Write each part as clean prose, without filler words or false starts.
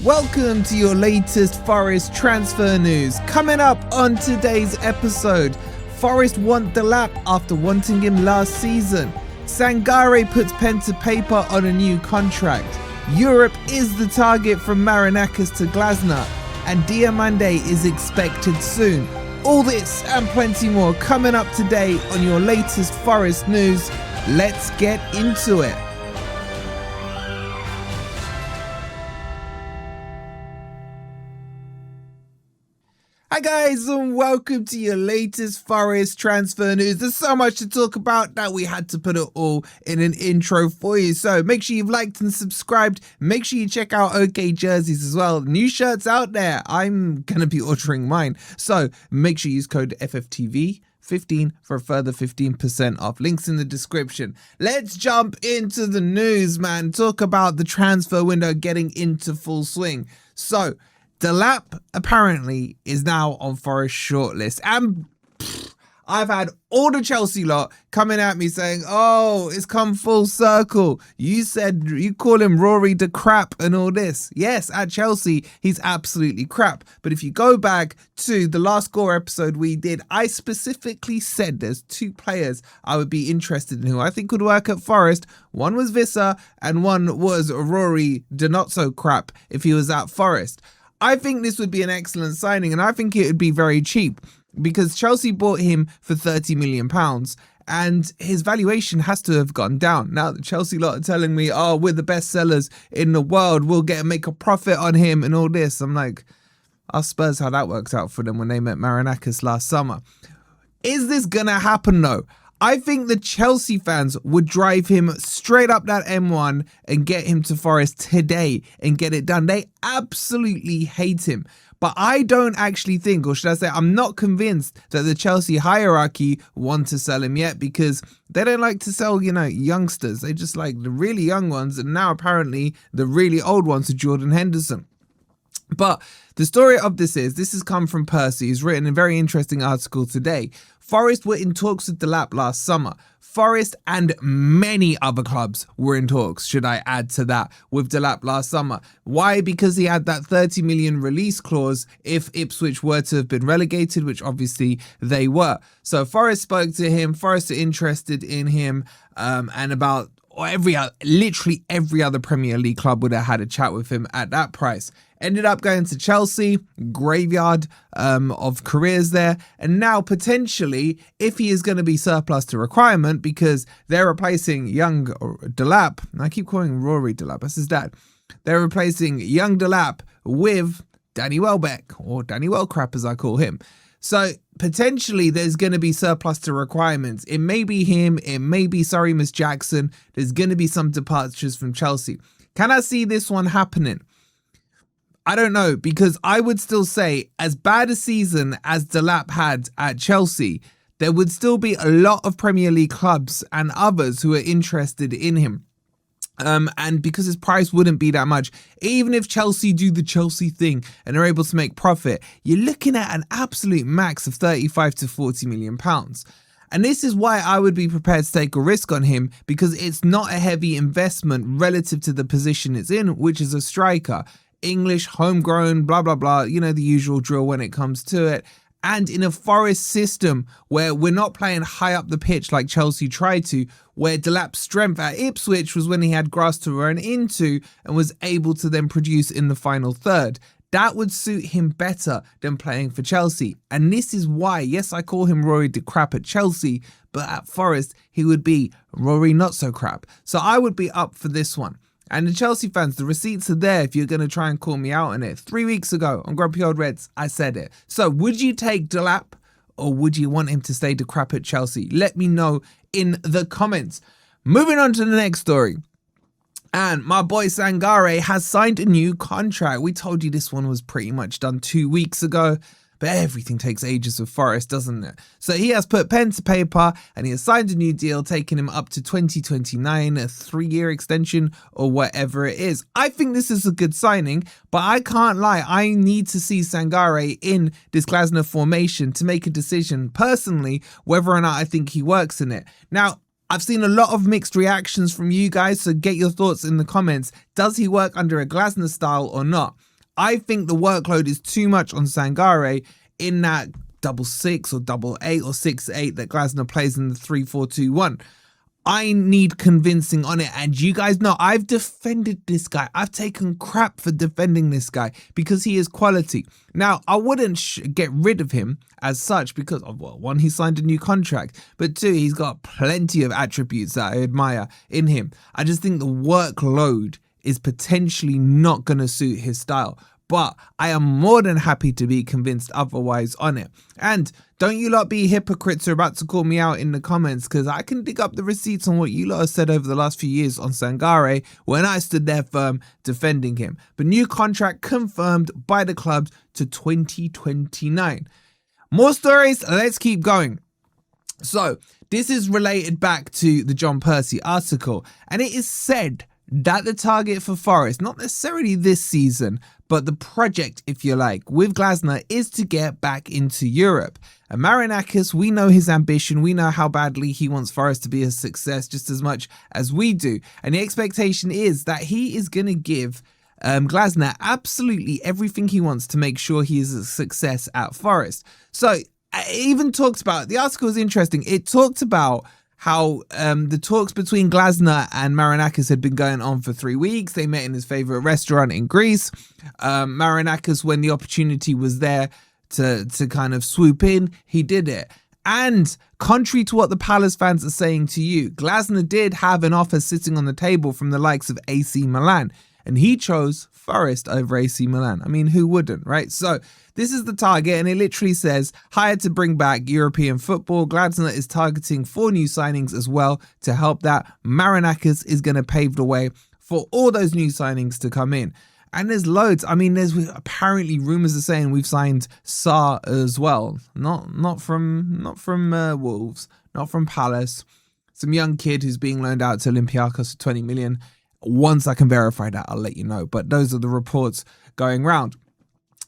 Welcome to your latest Forest transfer news. Coming up on today's episode, Forest want Delap after wanting him last season. Sangare puts pen to paper on a new contract. Europe is the target from Marinakis to Glasner, and Diomande is expected soon. All this and plenty more coming up today on your latest Forest news. Let's get into it. Hi guys, and welcome to your latest Forest transfer news. There's so much to talk about that we had to put it all in an intro for you. So make sure you've liked and subscribed. Make sure you check out OK Jerseys as well. New shirts out there. I'm going to be ordering mine. So make sure you use code FFTV15 for a further 15% off. Links in the description. Let's jump into the news, man. Talk about the transfer window getting into full swing. So Delap apparently is now on Forest shortlist, and I've had all the Chelsea lot coming at me saying, oh, it's come full circle. You said you call him Rory the crap and all this. Yes, at Chelsea, he's absolutely crap. But if you go back to the last score episode we did, I specifically said there's two players I would be interested in who I think would work at Forest. One was Visser and one was Rory the not so crap if he was at Forest. I think this would be an excellent signing, and I think it would be very cheap because Chelsea bought him for £30 million and his valuation has to have gone down. Now the Chelsea lot are telling me, oh, we're the best sellers in the world, we'll make a profit on him and all this. I'm like, ask Spurs how that works out for them when they met Marinakis last summer. Is this gonna happen though? I think the Chelsea fans would drive him straight up that M1 and get him to Forest today and get it done. They absolutely hate him. But I don't actually think, or should I say, I'm not convinced that the Chelsea hierarchy want to sell him yet, because they don't like to sell, youngsters. They just like the really young ones, and now apparently the really old ones are Jordan Henderson. But the story of this has come from Percy. He's written a very interesting article today. Forest were in talks with Delap last summer. Forest and many other clubs were in talks, should I add to that, with Delap last summer. Why? Because he had that 30 million release clause if Ipswich were to have been relegated, which obviously they were. So Forest spoke to him. Forest are interested in him, and about literally every other Premier League club would have had a chat with him at that price. Ended up going to Chelsea, graveyard of careers there. And now potentially, if he is going to be surplus to requirement, because they're replacing young Delap, and I keep calling him Rory Delap, that's his dad. They're replacing young Delap with Danny Welbeck, or Danny Wellcrap as I call him. So potentially there's going to be surplus to requirements. It may be him, it may be Miss Jackson. There's going to be some departures from Chelsea. Can I see this one happening? I don't know, because I would still say, as bad a season as Delap had at Chelsea, there would still be a lot of Premier League clubs and others who are interested in him. And because his price wouldn't be that much, even if Chelsea do the Chelsea thing and are able to make profit, you're looking at an absolute max of 35 to 40 million pounds. And this is why I would be prepared to take a risk on him, because it's not a heavy investment relative to the position it's in, which is a striker. English, homegrown, blah, blah, blah, the usual drill when it comes to it. And in a Forest system where we're not playing high up the pitch like Chelsea tried to, where Delap's strength at Ipswich was when he had grass to run into and was able to then produce in the final third. That would suit him better than playing for Chelsea. And this is why, yes, I call him Rory the crap at Chelsea, but at Forest, he would be Rory not so crap. So I would be up for this one. And the Chelsea fans, the receipts are there if you're going to try and call me out on it. 3 weeks ago on Grumpy Old Reds, I said it. So would you take Delap, or would you want him to stay the crap at Chelsea? Let me know in the comments. Moving on to the next story. And my boy Sangare has signed a new contract. We told you this one was pretty much done 2 weeks ago. But everything takes ages with Forest, doesn't it? So he has put pen to paper and he has signed a new deal, taking him up to 2029, a 3-year extension or whatever it is. I think this is a good signing, but I can't lie. I need to see Sangare in this Glasner formation to make a decision personally whether or not I think he works in it. Now, I've seen a lot of mixed reactions from you guys, so get your thoughts in the comments. Does he work under a Glasner style or not? I think the workload is too much on Sangare in that 6-6 or 8-8 or 6-8 that Glasner plays in the 3-4-2-1. I need convincing on it, and you guys know I've defended this guy. I've taken crap for defending this guy because he is quality. Now, I wouldn't get rid of him as such because, well, one, he signed a new contract, but two, he's got plenty of attributes that I admire in him. I just think the workload is potentially not going to suit his style. But I am more than happy to be convinced otherwise on it. And don't you lot be hypocrites who are about to call me out in the comments, because I can dig up the receipts on what you lot have said over the last few years on Sangare when I stood there firm defending him. But new contract confirmed by the club to 2029. More stories, let's keep going. So this is related back to the John Percy article, and it is said that the target for Forest, not necessarily this season, but the project, if you like, with Glasner is to get back into Europe. And Marinakis, we know his ambition. We know how badly he wants Forest to be a success just as much as we do. And the expectation is that he is going to give Glasner absolutely everything he wants to make sure he is a success at Forest. So it even talks about, the article is interesting. It talked about how the talks between Glasner and Marinakis had been going on for 3 weeks. They met in his favourite restaurant in Greece. Marinakis, when the opportunity was there to kind of swoop in, he did it. And contrary to what the Palace fans are saying to you, Glasner did have an offer sitting on the table from the likes of AC Milan, and he chose Forest over AC Milan. I mean, who wouldn't, right? So this is the target, and it literally says, hired to bring back European football. Glasner is targeting 4 new signings as well to help that. Marinakis is going to pave the way for all those new signings to come in. And there's loads. I mean, there's apparently rumours are saying we've signed Sarr as well. Not from Wolves, not from Palace. Some young kid who's being loaned out to Olympiacos for 20 million. Once I can verify that, I'll let you know. But those are the reports going round.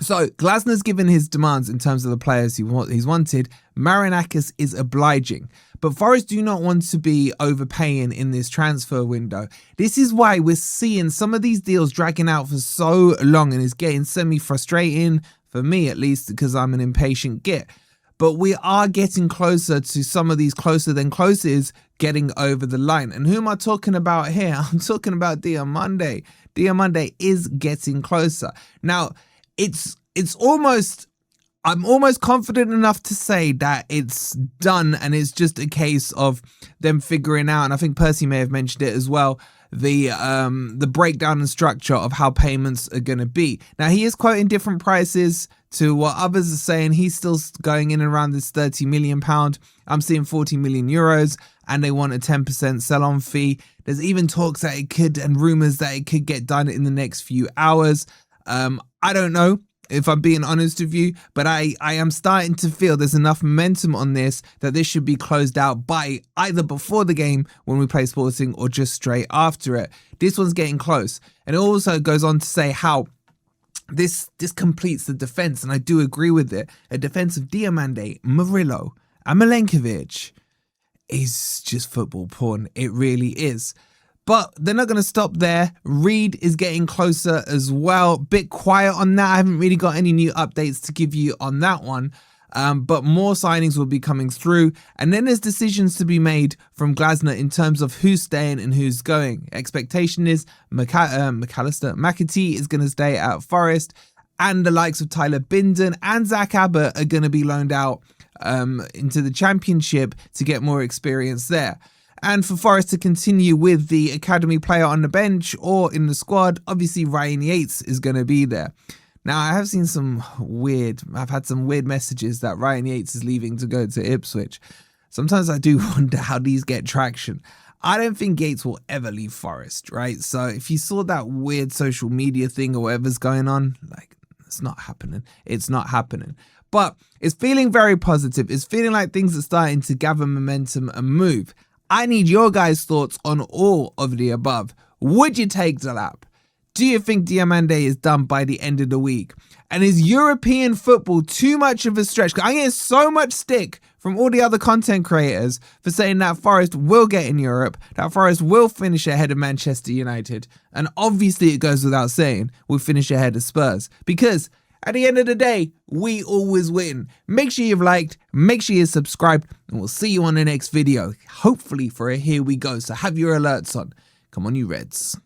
So Glasner's given his demands in terms of the players he's wanted. Marinakis is obliging. But Forest do not want to be overpaying in this transfer window. This is why we're seeing some of these deals dragging out for so long, and it's getting semi-frustrating, for me at least, because I'm an impatient git. But we are getting closer to some of these closer than closest getting over the line. And who am I talking about here? I'm talking about Diomande. Diomande is getting closer. Now, I'm almost confident enough to say that it's done, and it's just a case of them figuring out, and I think Percy may have mentioned it as well, the breakdown and structure of how payments are going to be. Now, he is quoting different prices to what others are saying. He's still going in around this £30 million. I'm seeing 40 million euros, and they want a 10% sell-on fee. There's even talks that it could, and rumours that it could get done in the next few hours. I don't know, if I'm being honest with you, but I am starting to feel there's enough momentum on this that this should be closed out by either before the game when we play Sporting or just straight after it. This one's getting close. And it also goes on to say how this completes the defence, and I do agree with it. A defence of Diomande, Murillo and Milenkovic is just football porn. It really is. But they're not going to stop there. Reed is getting closer as well. Bit quiet on that. I haven't really got any new updates to give you on that one. But more signings will be coming through. And then there's decisions to be made from Glasner in terms of who's staying and who's going. Expectation is McAtee is going to stay at Forest. And the likes of Tyler Binden and Zach Abbott are going to be loaned out into the Championship to get more experience there. And for Forest to continue with the academy player on the bench or in the squad, obviously Ryan Yates is going to be there. Now, I've had some weird messages that Ryan Yates is leaving to go to Ipswich. Sometimes I do wonder how these get traction. I don't think Yates will ever leave Forest, right? So if you saw that weird social media thing or whatever's going on, like, it's not happening. It's not happening. But it's feeling very positive. It's feeling like things are starting to gather momentum and move. I need your guys' thoughts on all of the above. Would you take Delap? Do you think Diomande is done by the end of the week? And is European football too much of a stretch? I get so much stick from all the other content creators for saying that Forest will get in Europe, that Forest will finish ahead of Manchester United, and obviously it goes without saying, we'll finish ahead of Spurs, because at the end of the day, we always win. Make sure you've liked, make sure you've subscribed, and we'll see you on the next video, hopefully for a Here We Go, so have your alerts on. Come on, you Reds.